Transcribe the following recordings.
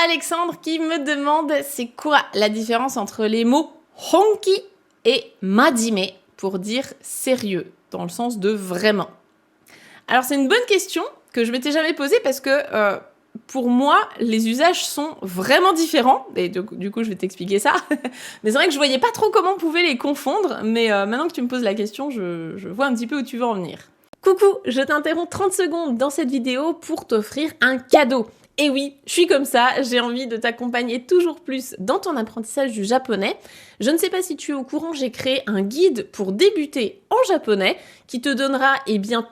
Alexandre qui me demande c'est quoi la différence entre les mots honki et majime pour dire sérieux, dans le sens de vraiment. Alors c'est une bonne question que je m'étais jamais posée parce que pour moi, les usages sont vraiment différents. Et du coup, je vais t'expliquer ça. Mais c'est vrai que je voyais pas trop comment on pouvait les confondre. Mais maintenant que tu me poses la question, je vois un petit peu où tu veux en venir. Coucou, je t'interromps 30 secondes dans cette vidéo pour t'offrir un cadeau. Et oui, je suis comme ça, j'ai envie de t'accompagner toujours plus dans ton apprentissage du japonais. Je ne sais pas si tu es au courant, j'ai créé un guide pour débuter en japonais qui te donnera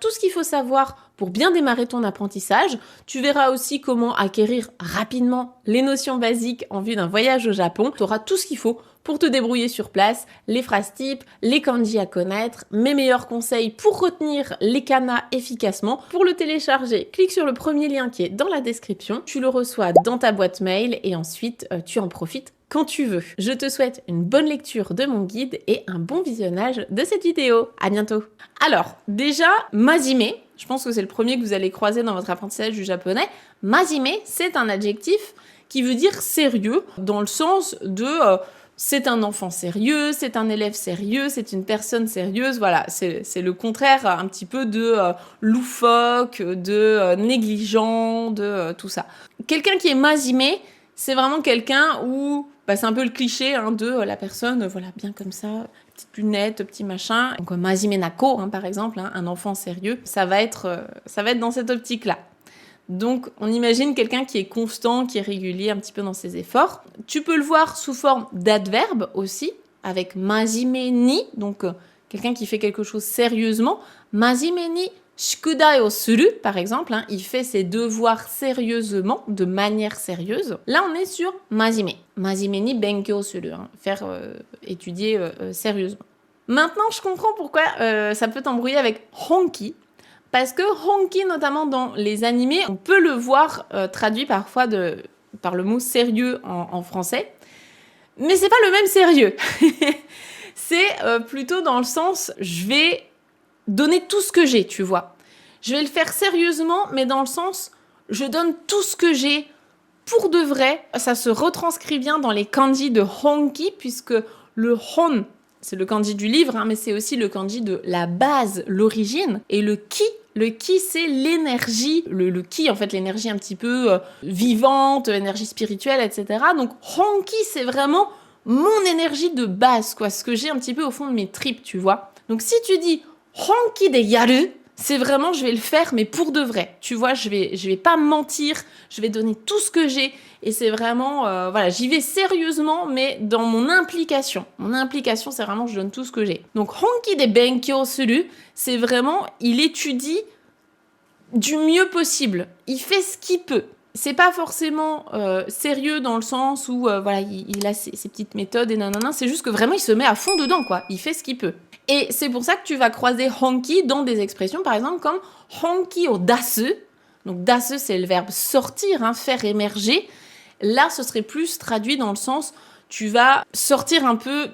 tout ce qu'il faut savoir pour bien démarrer ton apprentissage. Tu verras aussi comment acquérir rapidement les notions basiques en vue d'un voyage au Japon. Tu auras tout ce qu'il faut pour te débrouiller sur place, les phrases types, les kanji à connaître, mes meilleurs conseils pour retenir les kanas efficacement. Pour le télécharger, clique sur le premier lien qui est dans la description. Tu le reçois dans ta boîte mail et ensuite tu en profites quand tu veux. Je te souhaite une bonne lecture de mon guide et un bon visionnage de cette vidéo. À bientôt. Alors, déjà, majime, je pense que c'est le premier que vous allez croiser dans votre apprentissage du japonais. Majime, c'est un adjectif qui veut dire sérieux, dans le sens de c'est un enfant sérieux, c'est un élève sérieux, c'est une personne sérieuse. Voilà, c'est le contraire un petit peu de loufoque, de négligent, de tout ça. Quelqu'un qui est majime, c'est vraiment quelqu'un où c'est un peu le cliché de la personne, voilà, bien comme ça, petites lunettes, petit machin. Donc majime nako, par exemple, un enfant sérieux, ça va être dans cette optique-là. Donc, on imagine quelqu'un qui est constant, qui est régulier un petit peu dans ses efforts. Tu peux le voir sous forme d'adverbe aussi, avec majime ni, donc quelqu'un qui fait quelque chose sérieusement. Majime ni shikudai o suru, par exemple, il fait ses devoirs sérieusement, de manière sérieuse. Là, on est sur majime. Majime ni benkyo suru, faire étudier sérieusement. Maintenant, je comprends pourquoi ça peut t'embrouiller avec honki. Parce que honki, notamment dans les animés, on peut le voir traduit parfois par le mot sérieux en français. Mais c'est pas le même sérieux. C'est plutôt dans le sens, je vais donner tout ce que j'ai, tu vois. Je vais le faire sérieusement, mais dans le sens, je donne tout ce que j'ai pour de vrai. Ça se retranscrit bien dans les kanji de honki, puisque le hon, c'est le kanji du livre, mais c'est aussi le kanji de la base, l'origine. Et le ki, c'est l'énergie, le ki, en fait, l'énergie un petit peu vivante, énergie spirituelle, etc. Donc, honki, c'est vraiment mon énergie de base, quoi, ce que j'ai un petit peu au fond de mes tripes, tu vois. Donc, si tu dis honki de yaru, c'est vraiment, je vais le faire, mais pour de vrai. Tu vois, je vais pas mentir, je vais donner tout ce que j'ai. Et c'est vraiment, voilà, j'y vais sérieusement, mais dans mon implication. Mon implication, c'est vraiment, je donne tout ce que j'ai. Donc, honki de benkyo suru, c'est vraiment, il étudie du mieux possible. Il fait ce qu'il peut. C'est pas forcément sérieux dans le sens où, voilà, il a ses petites méthodes et nanana. C'est juste que vraiment, il se met à fond dedans, quoi. Il fait ce qu'il peut. Et c'est pour ça que tu vas croiser honki dans des expressions, par exemple, comme honki o dasu. Donc, dasu, c'est le verbe sortir, faire émerger. Là, ce serait plus traduit dans le sens, tu vas sortir un peu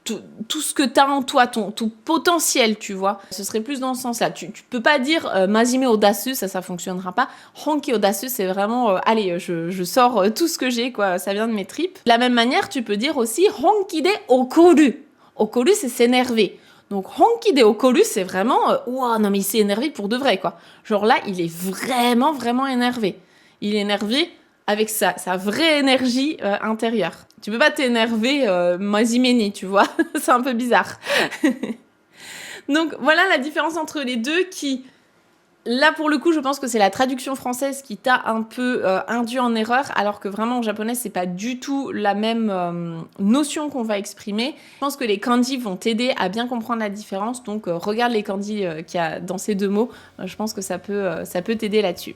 tout ce que tu as en toi, ton potentiel, tu vois. Ce serait plus dans ce sens-là. Tu peux pas dire majime o dasu, ça fonctionnera pas. Honki o dasu, c'est vraiment, allez, je sors tout ce que j'ai, quoi, ça vient de mes tripes. De la même manière, tu peux dire aussi honki de okoru. Okoru, c'est s'énerver. Donc, honki de okoru, c'est vraiment, ouah, non mais il s'est énervé pour de vrai, quoi. Genre là, il est vraiment, vraiment énervé. Il est énervé avec sa vraie énergie intérieure. Tu peux pas t'énerver mazimeni, tu vois. C'est un peu bizarre. Donc, voilà la différence entre les deux qui... Là, pour le coup, je pense que c'est la traduction française qui t'a un peu induit en erreur, alors que vraiment, en japonais, c'est pas du tout la même notion qu'on va exprimer. Je pense que les kanji vont t'aider à bien comprendre la différence, donc regarde les kanji qu'il y a dans ces deux mots. Je pense que ça peut t'aider là-dessus.